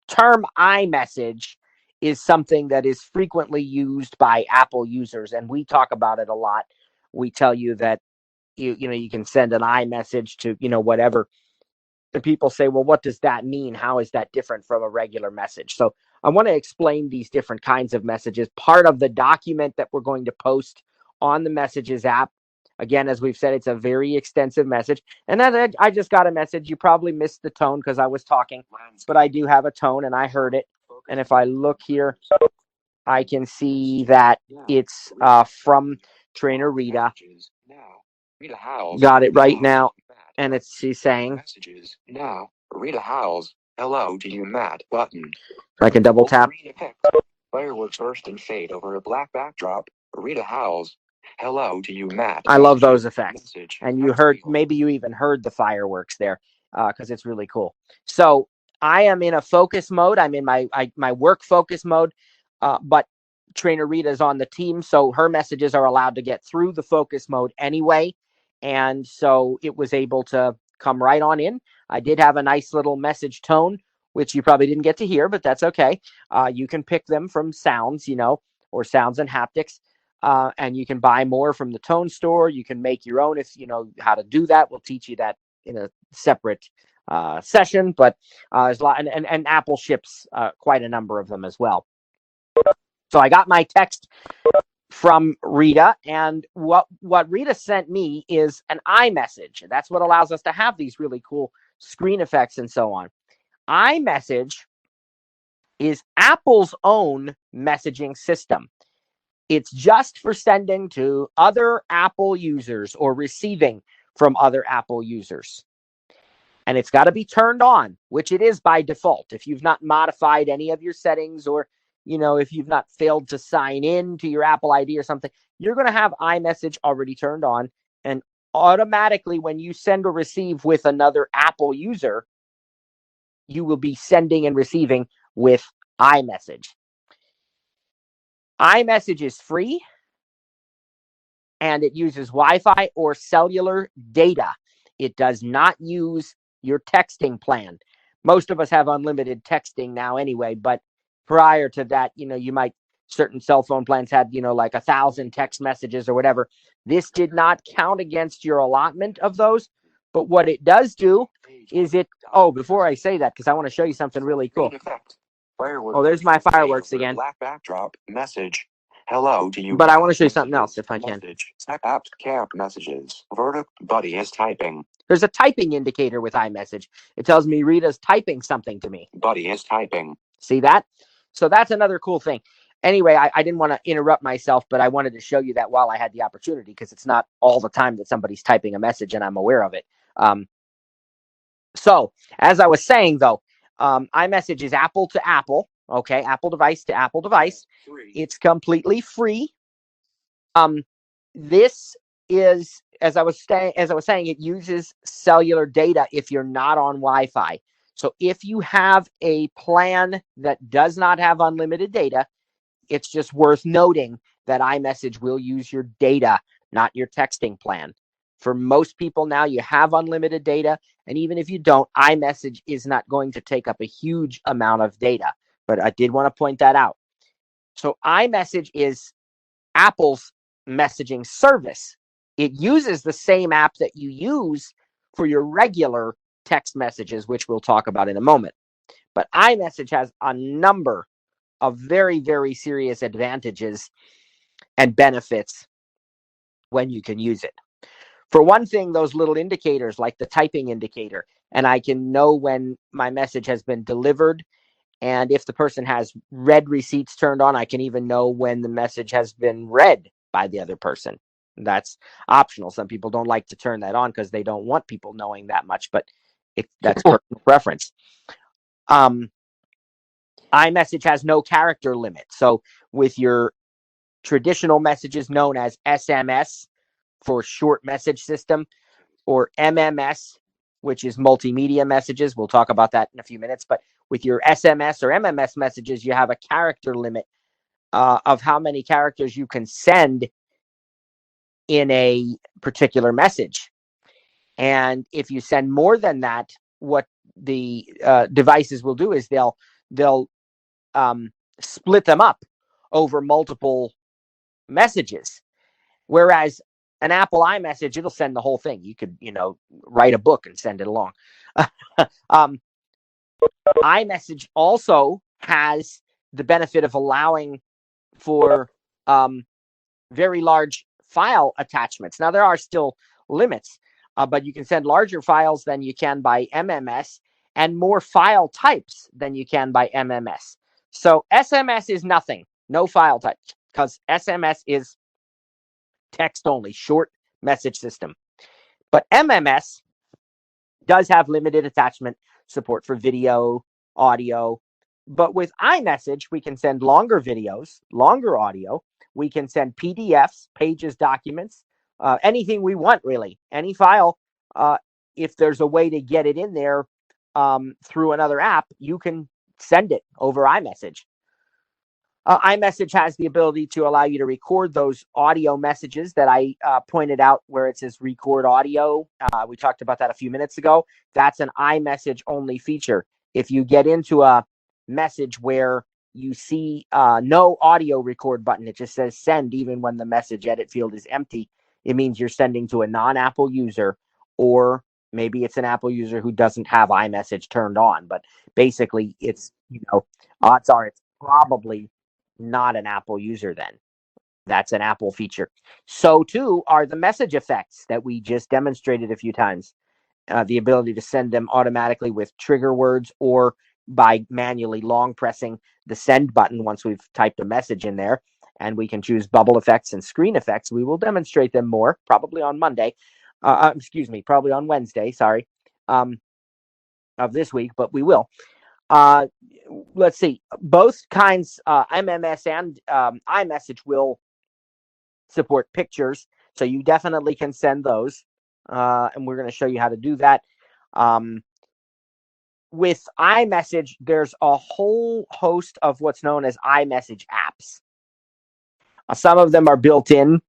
term iMessage is something that is frequently used by Apple users, and we talk about it a lot. We tell you that you can send an iMessage to, whatever. And people say, well, what does that mean? How is that different from a regular message? So I want to explain these different kinds of messages. Part of the document that we're going to post on the Messages app. Again, as we've said, it's a very extensive message. And then I just got a message. You probably missed the tone because I was talking, but I do have a tone and I heard it. And if I look here, I can see that it's from Trainer Rita. Got it right now. And she's saying, messages now. Rita Howells. Hello to you, Matt. Button. I can double tap. Fireworks burst and fade over a black backdrop. Rita Howells. Hello to you, Matt. I love those effects. Message. And you heard, maybe you even heard the fireworks there, because it's really cool. So I am in a focus mode. I'm in my work focus mode, but Trainer Rita is on the team, so her messages are allowed to get through the focus mode anyway. And so it was able to come right on in. I did have a nice little message tone, which you probably didn't get to hear, but that's okay. You can pick them from sounds, or sounds and haptics. And you can buy more from the tone store. You can make your own if you know how to do that. We'll teach you that in a separate session. But there's a lot, and Apple ships quite a number of them as well. So I got my text from Rita, and what Rita sent me is an iMessage. That's what allows us to have these really cool screen effects and so on. iMessage is Apple's own messaging system. It's just for sending to other Apple users or receiving from other Apple users. And it's got to be turned on, which it is by default. If you've not modified any of your settings, or if you've not failed to sign in to your Apple ID or something, you're going to have iMessage already turned on. And automatically, when you send or receive with another Apple user, you will be sending and receiving with iMessage. iMessage is free, and it uses Wi-Fi or cellular data. It does not use your texting plan. Most of us have unlimited texting now anyway, but prior to that, certain cell phone plans had, like 1,000 text messages or whatever. This did not count against your allotment of those. But what it does do is before I say that, because I want to show you something really cool. Oh, there's my fireworks again. Black backdrop message. Hello to you. But I want to show you something else if I can. App camp messages. Vertic buddy is typing. There's a typing indicator with iMessage. It tells me Rita's typing something to me. Buddy is typing. See that? So that's another cool thing. Anyway, I didn't want to interrupt myself, but I wanted to show you that while I had the opportunity, because it's not all the time that somebody's typing a message and I'm aware of it. So as I was saying, though, iMessage is Apple to Apple. Okay, Apple device to Apple device. It's completely free. This is, as I was saying, it uses cellular data if you're not on Wi-Fi. So if you have a plan that does not have unlimited data, it's just worth noting that iMessage will use your data, not your texting plan. For most people now, you have unlimited data, and even if you don't, iMessage is not going to take up a huge amount of data. But I did want to point that out. So iMessage is Apple's messaging service. It uses the same app that you use for your regular text messages, which we'll talk about in a moment. But iMessage has a number of very, very serious advantages and benefits when you can use it. For one thing, those little indicators like the typing indicator, and I can know when my message has been delivered. And if the person has read receipts turned on, I can even know when the message has been read by the other person. That's optional. Some people don't like to turn that on because they don't want people knowing that much, but that's personal preference. iMessage has no character limit. So with your traditional messages known as SMS for short message system, or MMS, which is multimedia messages. We'll talk about that in a few minutes. But with your SMS or MMS messages, you have a character limit of how many characters you can send in a particular message. And if you send more than that, what the devices will do is they'll split them up over multiple messages. Whereas an Apple iMessage, it'll send the whole thing. You could, write a book and send it along. iMessage also has the benefit of allowing for very large file attachments. Now, there are still limits, but you can send larger files than you can by MMS and more file types than you can by MMS. So SMS is nothing, no file type, because SMS is text only, short message system. But MMS does have limited attachment support for video, audio. But with iMessage, we can send longer videos, longer audio. We can send PDFs, pages, documents, anything we want, really. Any file, if there's a way to get it in there through another app, you can send it over iMessage. iMessage has the ability to allow you to record those audio messages that I pointed out where it says record audio. We talked about that a few minutes ago. That's an iMessage only feature. If you get into a message where you see no audio record button, it just says send even when the message edit field is empty, it means you're sending to a non-Apple user, or maybe it's an Apple user who doesn't have iMessage turned on. But basically, it's, odds are it's probably not an Apple user then. That's an Apple feature. So too are the message effects that we just demonstrated a few times. The ability to send them automatically with trigger words or by manually long pressing the send button once we've typed a message in there. And we can choose bubble effects and screen effects. We will demonstrate them more, probably on Monday. Probably on Wednesday, of this week, but we will. Let's see. Both kinds, MMS and iMessage, will support pictures, so you definitely can send those. And we're going to show you how to do that. With iMessage, there's a whole host of what's known as iMessage apps. Some of them are built in,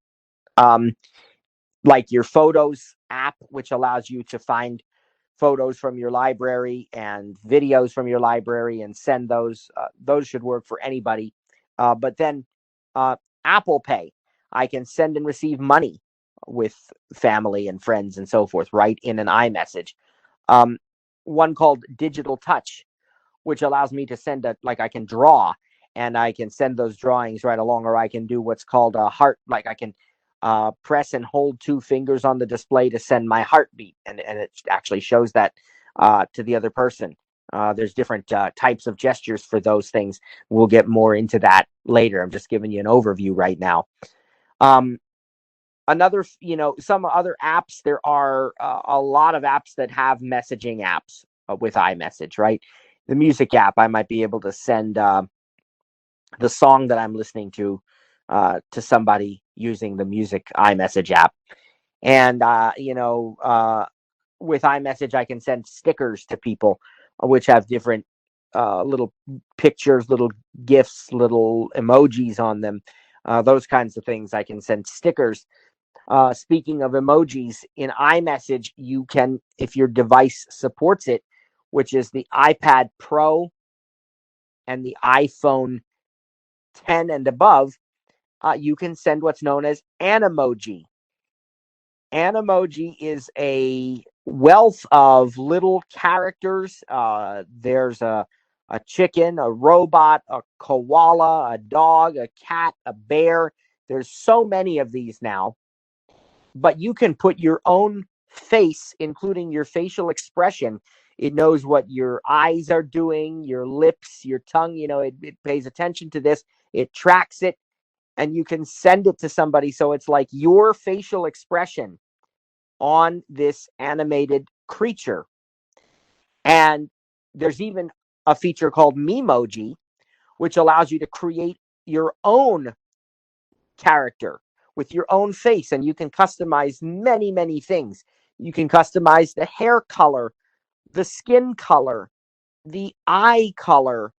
like your Photos app, which allows you to find photos from your library and videos from your library and send those. Those should work for anybody. But then Apple Pay, I can send and receive money with family and friends and so forth right in an iMessage. One called Digital Touch, which allows me to send I can draw and I can send those drawings right along, or I can do what's called a heart, like I can press and hold two fingers on the display to send my heartbeat, and it actually shows that to the other person. There's different types of gestures for those things. We'll get more into that later. I'm just giving you an overview right now. Some other apps, there are a lot of apps that have messaging apps with iMessage, right? The music app, I might be able to send the song that I'm listening to somebody using the music iMessage app. And, with iMessage, I can send stickers to people which have different little pictures, little GIFs, little emojis on them, those kinds of things. I can send stickers. Speaking of emojis, in iMessage, you can, if your device supports it, which is the iPad Pro and the iPhone 10 and above, you can send what's known as Animoji. Animoji is a wealth of little characters. There's a chicken, a robot, a koala, a dog, a cat, a bear. There's so many of these now. But you can put your own face, including your facial expression. It knows what your eyes are doing, your lips, your tongue. It pays attention to this. It tracks it, and you can send it to somebody. So it's like your facial expression on this animated creature. And there's even a feature called Memoji, which allows you to create your own character with your own face, and you can customize many, many things. You can customize the hair color, the skin color, the eye color.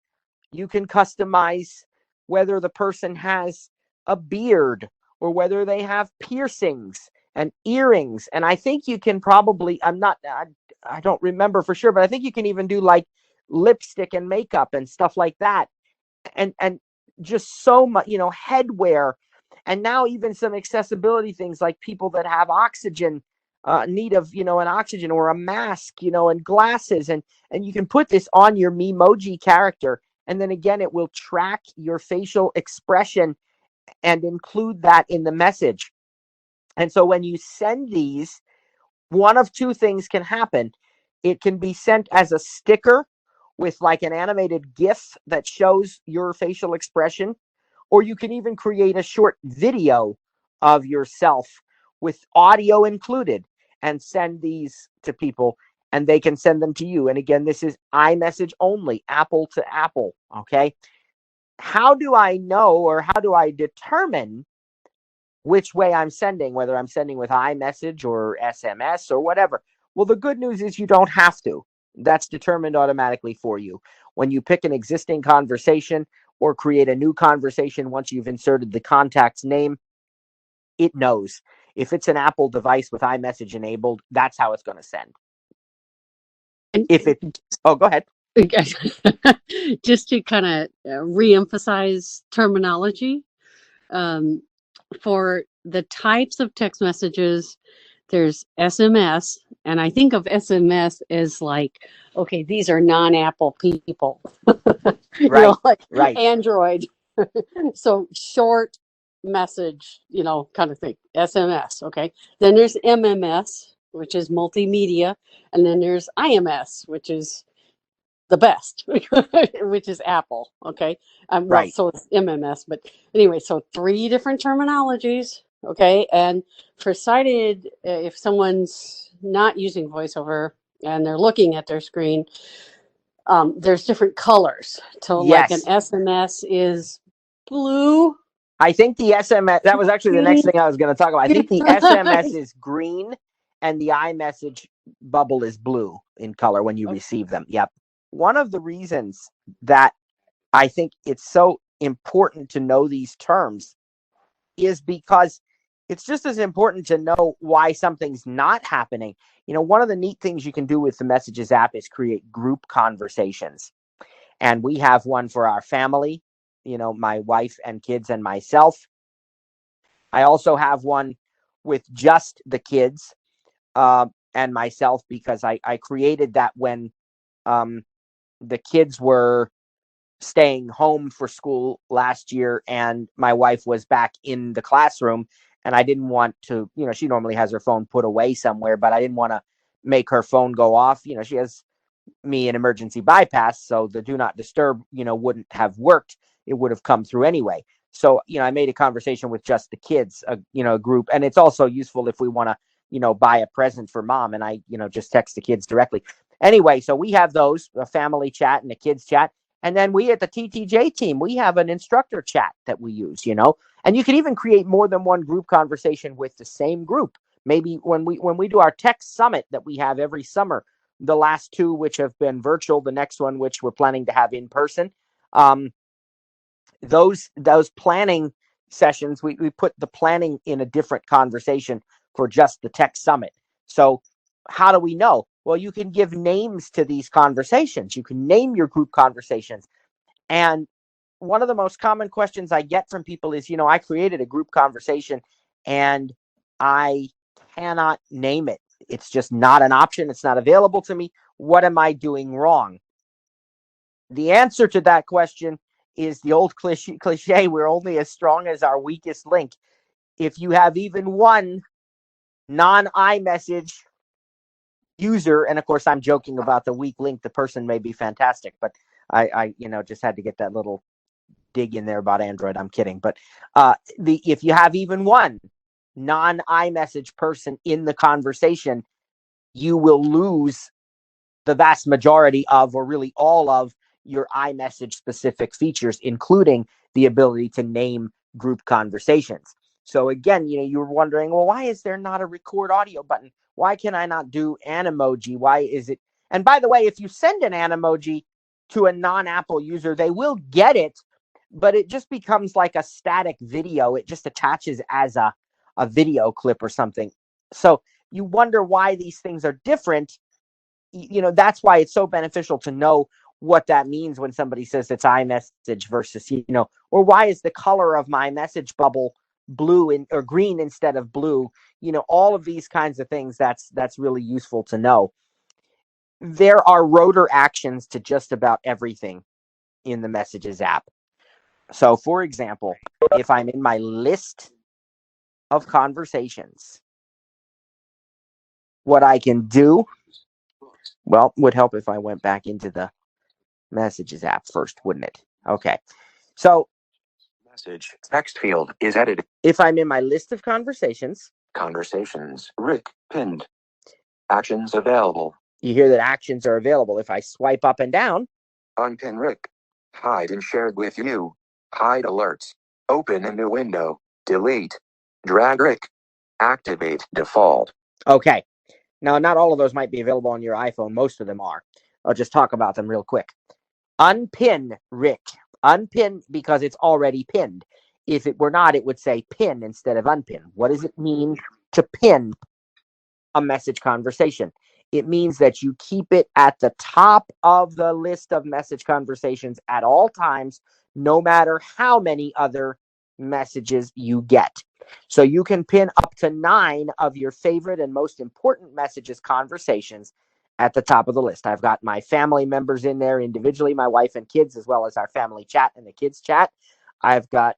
You can customize whether the person has a beard or whether they have piercings and earrings. And I think you can probably, I don't remember for sure, but I think you can even do like lipstick and makeup and stuff like that. And just so much, headwear. And now even some accessibility things like people that have oxygen, need of, an oxygen or a mask, and glasses. And you can put this on your Memoji character. And then again, it will track your facial expression and include that in the message. And so when you send these, one of two things can happen. It can be sent as a sticker with like an animated GIF that shows your facial expression, or you can even create a short video of yourself with audio included and send these to people, and they can send them to you. And again, this is iMessage only, Apple to Apple. Okay. How do I know, or how do I determine which way I'm sending, whether I'm sending with iMessage or SMS or whatever? Well, the good news is you don't have to. That's determined automatically for you. When you pick an existing conversation or create a new conversation, once you've inserted the contact's name, it knows. If it's an Apple device with iMessage enabled, that's how it's going to send. Go ahead. Just to kind of reemphasize terminology, for the types of text messages, there's SMS, and I think of SMS as like, okay, these are non-Apple people, Right, like right. Android. So short message, kind of thing, SMS. Okay. Then there's MMS, which is multimedia, and then there's IMS, which is the best, which is Apple. Okay. Right. So it's MMS, but anyway, so 3 different terminologies. Okay. And for sighted, if someone's not using VoiceOver and they're looking at their screen, there's different colors. So Yes. like an SMS is blue. I think the SMS, that was actually the next thing I was going to talk about. I think the SMS is green and the iMessage bubble is blue in color when you receive them. Yep. One of the reasons that I think it's so important to know these terms is because it's just as important to know why something's not happening. One of the neat things you can do with the Messages app is create group conversations. And we have one for our family, my wife and kids and myself. I also have one with just the kids and myself, because I created that when the kids were staying home for school last year and my wife was back in the classroom, and I didn't want to, she normally has her phone put away somewhere, but I didn't want to make her phone go off. She has me an emergency bypass, so the do not disturb, wouldn't have worked. It would have come through anyway. So, I made a conversation with just the kids, a group. And it's also useful if we want to, buy a present for mom, and I, just text the kids directly. Anyway, so we have those, a family chat and a kids chat. And then we at the TTJ team, we have an instructor chat that we use, and you can even create more than one group conversation with the same group. Maybe when we do our tech summit that we have every summer the last two, which have been virtual, the next one, which we're planning to have in person. Those planning sessions, we put the planning in a different conversation for just the tech summit. So how do we know? Well, you can give names to these conversations. You can name your group conversations. And one of the most common questions I get from people is, I created a group conversation and I cannot name it. It's just not an option. It's not available to me. What am I doing wrong? The answer to that question is the old cliche, we're only as strong as our weakest link. If you have even one non-iMessage user, and of course I'm joking about the weak link, the person may be fantastic, but I just had to get that little dig in there about Android. I'm kidding. But if you have even one non-iMessage person in the conversation, you will lose the vast majority of, or really all of, your iMessage specific features, including the ability to name group conversations. So again, you were wondering, well, why is there not a record audio button? Why can I not do Animoji? Why is it? And by the way, if you send an Animoji to a non-Apple user, they will get it, but it just becomes like a static video. It just attaches as a video clip or something. So you wonder why these things are different. That's why it's so beneficial to know what that means when somebody says it's iMessage versus, or why is the color of my message bubble blue or green instead of blue? All of these kinds of things, that's really useful to know. There are rotor actions to just about everything in the Messages app. So, for example, if I'm in my list of conversations, what I can do, well, would help if I went back into the Messages app first, wouldn't it? Okay. So, Message text field is edited. if I'm in my list of conversations, Rick, pinned. Actions available. You hear that actions are available. If I swipe up and down, Unpin Rick. Hide and shared with you. Hide alerts. Open a new window. Delete. Drag Rick. Activate default. Okay. Now, not all of those might be available on your iPhone. Most of them are. I'll just talk about them real quick. Unpin Rick. Unpin because it's already pinned. If it were not, it would say pin instead of unpin. What does it mean to pin a message conversation? It means that you keep it at the top of the list of message conversations at all times, no matter how many other messages you get. So you can pin up to 9 of your favorite and most important messages conversations at the top of the list. I've got my family members in there individually, my wife and kids, as well as our family chat and the kids chat. I've got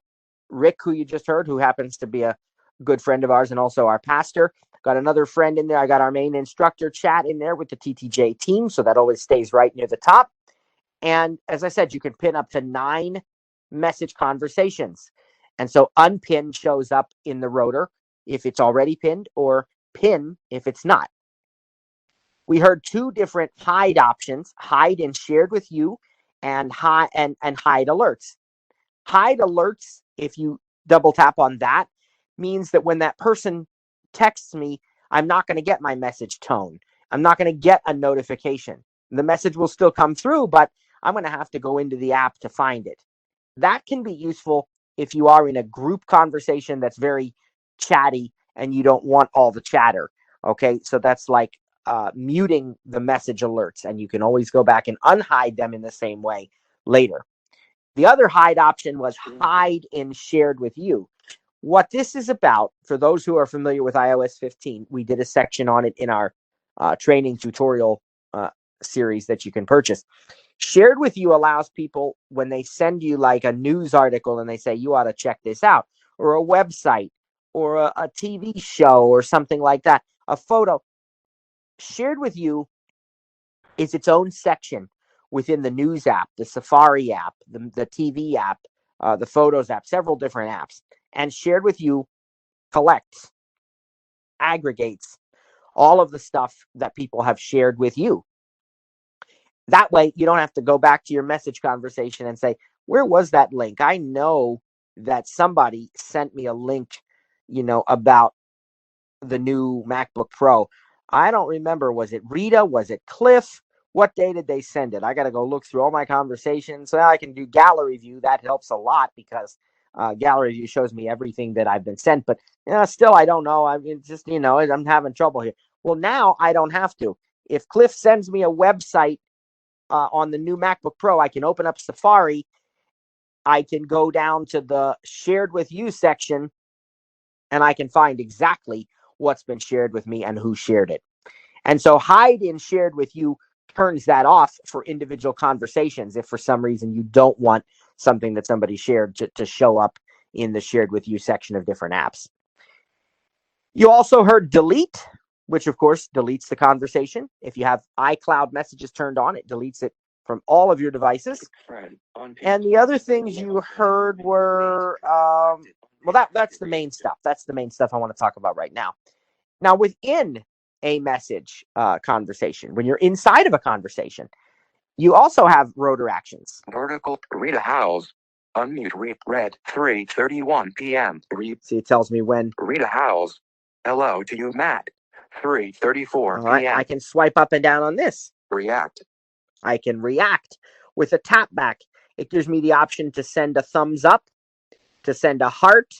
Rick, who you just heard, who happens to be a good friend of ours and also our pastor. Got another friend in there. I got our main instructor chat in there with the TTJ team, so that always stays right near the top. And as I said, you can pin up to 9 message conversations. And so unpin shows up in the rotor if it's already pinned, or pin if it's not. We heard 2 different hide options: hide and shared with you, and hide alerts. Hide alerts, if you double tap on that, means that when that person texts me, I'm not going to get my message tone. I'm not going to get a notification. The message will still come through, but I'm going to have to go into the app to find it. That can be useful if you are in a group conversation that's very chatty and you don't want all the chatter. Okay, so that's like muting the message alerts, and you can always go back and unhide them in the same way later. The other hide option was hide in shared with you. What this is about, for those who are familiar with iOS 15, we did a section on it in our training tutorial series that you can purchase. Shared with you allows people, when they send you like a news article and they say, you ought to check this out, or a website, or a TV show, or something like that, a photo. Shared with you is its own section within the news app, the Safari app, the TV app, the Photos app, several different apps. And shared with you collects, aggregates all of the stuff that people have shared with you. That way, you don't have to go back to your message conversation and say, where was that link? I know that somebody sent me a link, about the new MacBook Pro. I don't remember. Was it Rita? Was it Cliff? What day did they send it? I got to go look through all my conversations. So I can do gallery view. That helps a lot because gallery view shows me everything that I've been sent. But still, I don't know. I mean, just, I'm having trouble here. Well, now I don't have to. If Cliff sends me a website on the new MacBook Pro, I can open up Safari. I can go down to the shared with you section and I can find exactly what's been shared with me and who shared it. And so hide in shared with you turns that off for individual conversations if for some reason you don't want something that somebody shared to show up in the shared with you section of different apps. You also heard delete, which of course deletes the conversation. If you have iCloud messages turned on, it deletes it from all of your devices. And the other things you heard were, that's the main stuff. That's the main stuff I want to talk about right now. Now, within a message conversation, when you're inside of a conversation, you also have rotor actions. Vertical Rita Howells. Unmute read 3:31 p.m. See, it tells me when. Rita Howells. Hello to you, Matt. 3:34 All right, p.m. I can swipe up and down on this. React. I can react with a tap back. It gives me the option to send a thumbs up, to send a heart,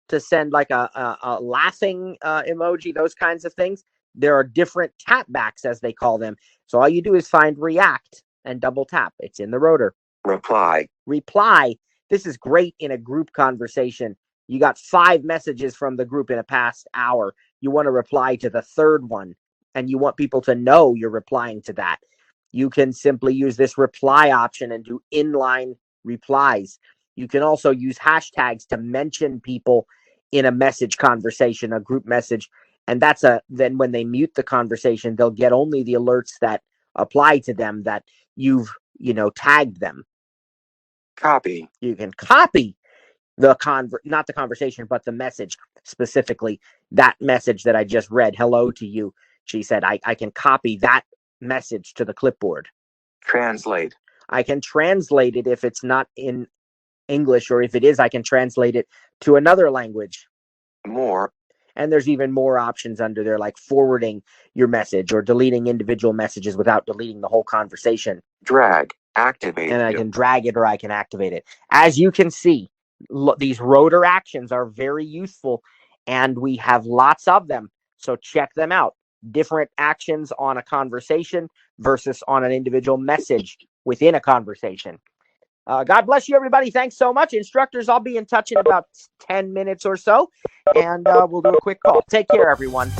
to send like a laughing emoji, those kinds of things. There are different tap backs, as they call them. So all you do is find react and double tap. It's in the rotor. Reply. Reply. This is great in a group conversation. You got 5 messages from the group in a past hour. You want to reply to the third one, and you want people to know you're replying to that. You can simply use this reply option and do inline replies. You can also use hashtags to mention people in a message conversation, a group message. And then when they mute the conversation, they'll get only the alerts that apply to them that you've, tagged them. Copy. You can copy not the conversation, but the message, specifically that message that I just read. Hello to you. She said, I can copy that message to the clipboard. Translate. I can translate it if it's not in English, or if it is, I can translate it to another language. More. And there's even more options under there, like forwarding your message or deleting individual messages without deleting the whole conversation. Drag. Activate. And I can drag it or I can activate it. As you can see, these rotor actions are very useful, and we have lots of them. So check them out. Different actions on a conversation versus on an individual message within a conversation. God bless you, everybody. Thanks so much. Instructors, I'll be in touch in about 10 minutes or so, and we'll do a quick call. Take care, everyone.